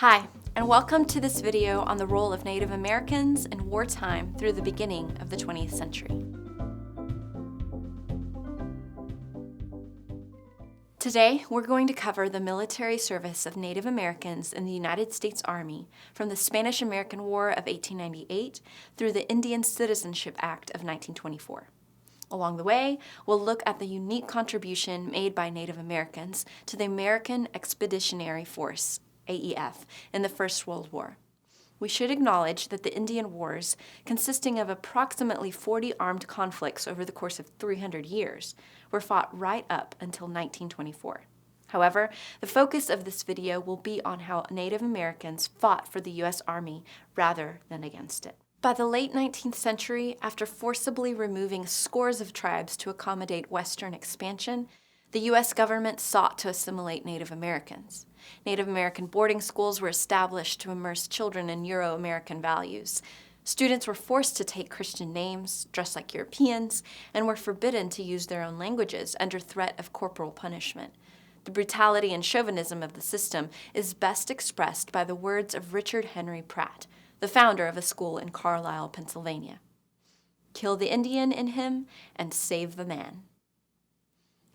Hi, and welcome to this video on the role of Native Americans in wartime through the beginning of the 20th century. Today, we're going to cover the military service of Native Americans in the United States Army from the Spanish-American War of 1898 through the Indian Citizenship Act of 1924. Along the way, we'll look at the unique contribution made by Native Americans to the American Expeditionary Force, AEF, in the First World War. We should acknowledge that the Indian Wars, consisting of approximately 40 armed conflicts over the course of 300 years, were fought right up until 1924. However, the focus of this video will be on how Native Americans fought for the U.S. Army rather than against it. By the late 19th century, after forcibly removing scores of tribes to accommodate Western expansion, the U.S. government sought to assimilate Native Americans. Native American boarding schools were established to immerse children in Euro-American values. Students were forced to take Christian names, dress like Europeans, and were forbidden to use their own languages under threat of corporal punishment. The brutality and chauvinism of the system is best expressed by the words of Richard Henry Pratt, the founder of a school in Carlisle, Pennsylvania. "Kill the Indian in him and save the man."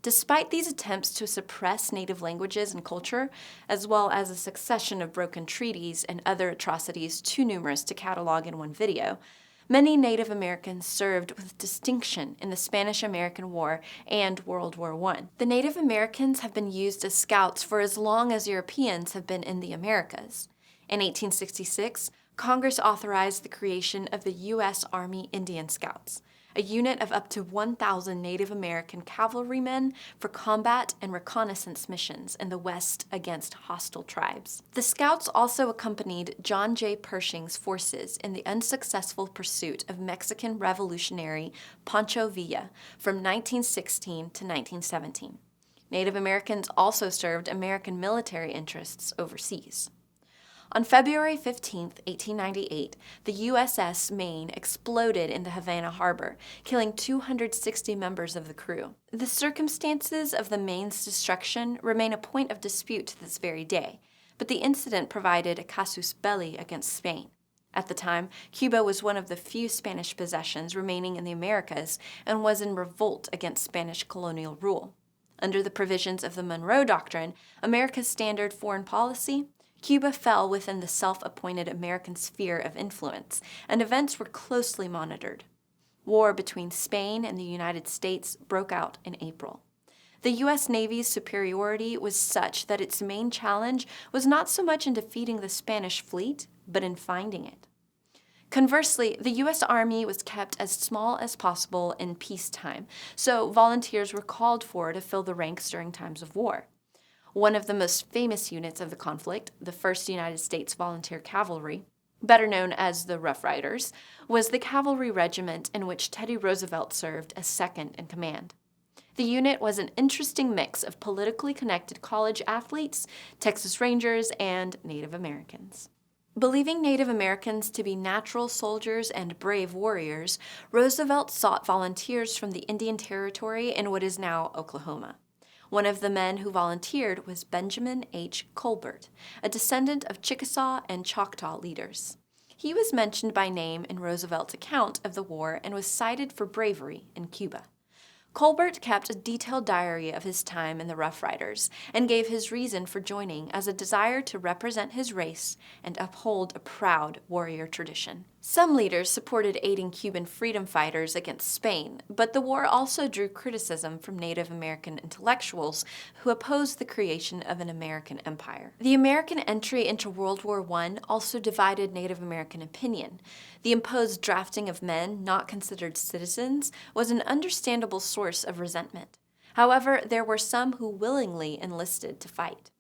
Despite these attempts to suppress native languages and culture, as well as a succession of broken treaties and other atrocities too numerous to catalog in one video, many Native Americans served with distinction in the Spanish-American War and World War I. The Native Americans have been used as scouts for as long as Europeans have been in the Americas. In 1866, Congress authorized the creation of the U.S. Army Indian Scouts, a unit of up to 1,000 Native American cavalrymen for combat and reconnaissance missions in the West against hostile tribes. The Scouts also accompanied John J. Pershing's forces in the unsuccessful pursuit of Mexican revolutionary Pancho Villa from 1916 to 1917. Native Americans also served American military interests overseas. On February 15, 1898, the USS Maine exploded in the Havana harbor, killing 260 members of the crew. The circumstances of the Maine's destruction remain a point of dispute to this very day, but the incident provided a casus belli against Spain. At the time, Cuba was one of the few Spanish possessions remaining in the Americas and was in revolt against Spanish colonial rule. Under the provisions of the Monroe Doctrine, America's standard foreign policy, Cuba fell within the self-appointed American sphere of influence, and events were closely monitored. War between Spain and the United States broke out in April. The U.S. Navy's superiority was such that its main challenge was not so much in defeating the Spanish fleet, but in finding it. Conversely, the U.S. Army was kept as small as possible in peacetime, so volunteers were called for to fill the ranks during times of war. One of the most famous units of the conflict, the 1st United States Volunteer Cavalry, better known as the Rough Riders, was the cavalry regiment in which Teddy Roosevelt served as second in command. The unit was an interesting mix of politically connected college athletes, Texas Rangers, and Native Americans. Believing Native Americans to be natural soldiers and brave warriors, Roosevelt sought volunteers from the Indian Territory in what is now Oklahoma. One of the men who volunteered was Benjamin H. Colbert, a descendant of Chickasaw and Choctaw leaders. He was mentioned by name in Roosevelt's account of the war and was cited for bravery in Cuba. Colbert kept a detailed diary of his time in the Rough Riders and gave his reason for joining as a desire to represent his race and uphold a proud warrior tradition. Some leaders supported aiding Cuban freedom fighters against Spain, but the war also drew criticism from Native American intellectuals who opposed the creation of an American empire. The American entry into World War I also divided Native American opinion. The imposed drafting of men not considered citizens was an understandable source of resentment. However, there were some who willingly enlisted to fight.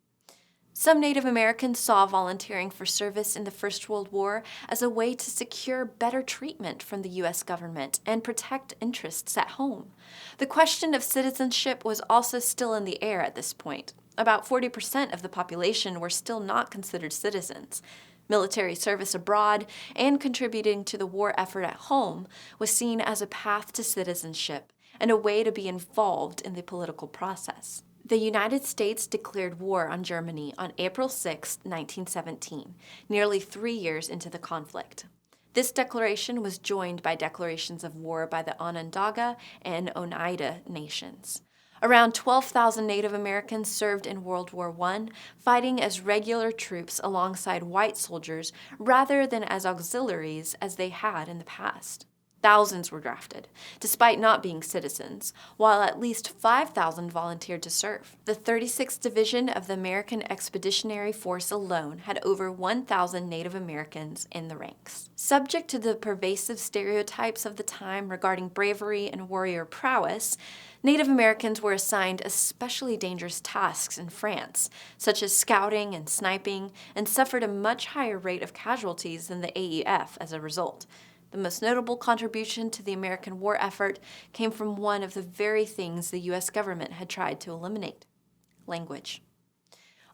Some Native Americans saw volunteering for service in the First World War as a way to secure better treatment from the U.S. government and protect interests at home. The question of citizenship was also still in the air at this point. About 40% of the population were still not considered citizens. Military service abroad and contributing to the war effort at home was seen as a path to citizenship and a way to be involved in the political process. The United States declared war on Germany on April 6, 1917, nearly 3 years into the conflict. This declaration was joined by declarations of war by the Onondaga and Oneida nations. Around 12,000 Native Americans served in World War I, fighting as regular troops alongside white soldiers rather than as auxiliaries as they had in the past. Thousands were drafted, despite not being citizens, while at least 5,000 volunteered to serve. The 36th Division of the American Expeditionary Force alone had over 1,000 Native Americans in the ranks. Subject to the pervasive stereotypes of the time regarding bravery and warrior prowess, Native Americans were assigned especially dangerous tasks in France, such as scouting and sniping, and suffered a much higher rate of casualties than the AEF as a result. The most notable contribution to the American war effort came from one of the very things the U.S. government had tried to eliminate: language.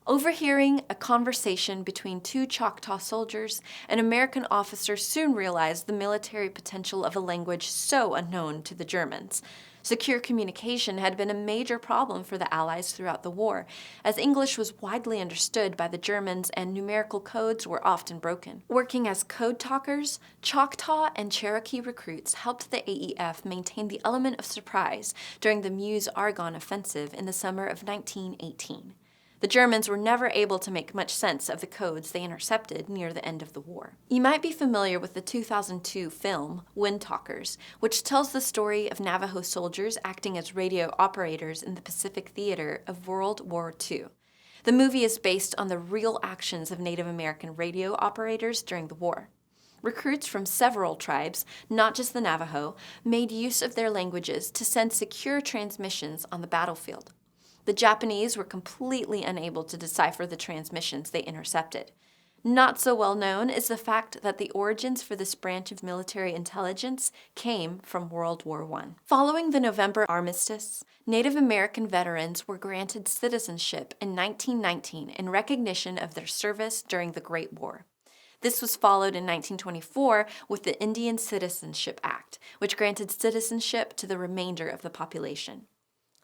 Overhearing a conversation between two Choctaw soldiers, an American officer soon realized the military potential of a language so unknown to the Germans. Secure communication had been a major problem for the Allies throughout the war, as English was widely understood by the Germans and numerical codes were often broken. Working as code talkers, Choctaw and Cherokee recruits helped the AEF maintain the element of surprise during the Meuse-Argonne offensive in the summer of 1918. The Germans were never able to make much sense of the codes they intercepted near the end of the war. You might be familiar with the 2002 film, Windtalkers, which tells the story of Navajo soldiers acting as radio operators in the Pacific theater of World War II. The movie is based on the real actions of Native American radio operators during the war. Recruits from several tribes, not just the Navajo, made use of their languages to send secure transmissions on the battlefield. The Japanese were completely unable to decipher the transmissions they intercepted. Not so well known is the fact that the origins for this branch of military intelligence came from World War I. Following the November armistice, Native American veterans were granted citizenship in 1919 in recognition of their service during the Great War. This was followed in 1924 with the Indian Citizenship Act, which granted citizenship to the remainder of the population.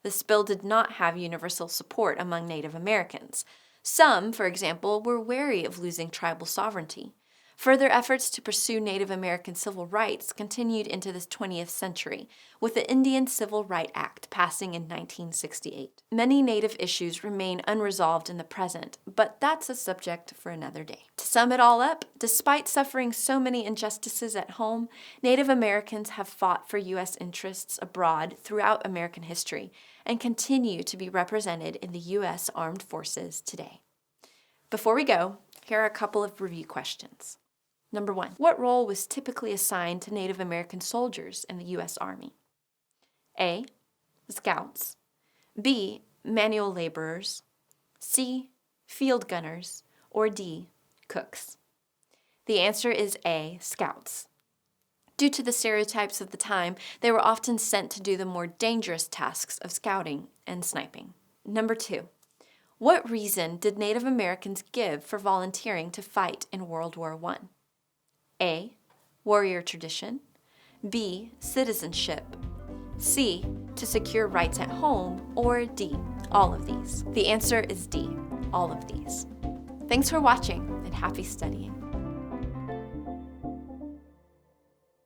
This bill did not have universal support among Native Americans. Some, for example, were wary of losing tribal sovereignty. Further efforts to pursue Native American civil rights continued into the 20th century, with the Indian Civil Rights Act passing in 1968. Many Native issues remain unresolved in the present, but that's a subject for another day. To sum it all up, despite suffering so many injustices at home, Native Americans have fought for U.S. interests abroad throughout American history and continue to be represented in the U.S. Armed Forces today. Before we go, here are a couple of review questions. Number 1, what role was typically assigned to Native American soldiers in the U.S. Army? A, scouts. B, manual laborers. C, field gunners. Or D, cooks. The answer is A, scouts. Due to the stereotypes of the time, they were often sent to do the more dangerous tasks of scouting and sniping. Number 2, what reason did Native Americans give for volunteering to fight in World War I? A, warrior tradition. B, citizenship. C, to secure rights at home. Or D, all of these. The answer is D, all of these. Thanks for watching and happy studying.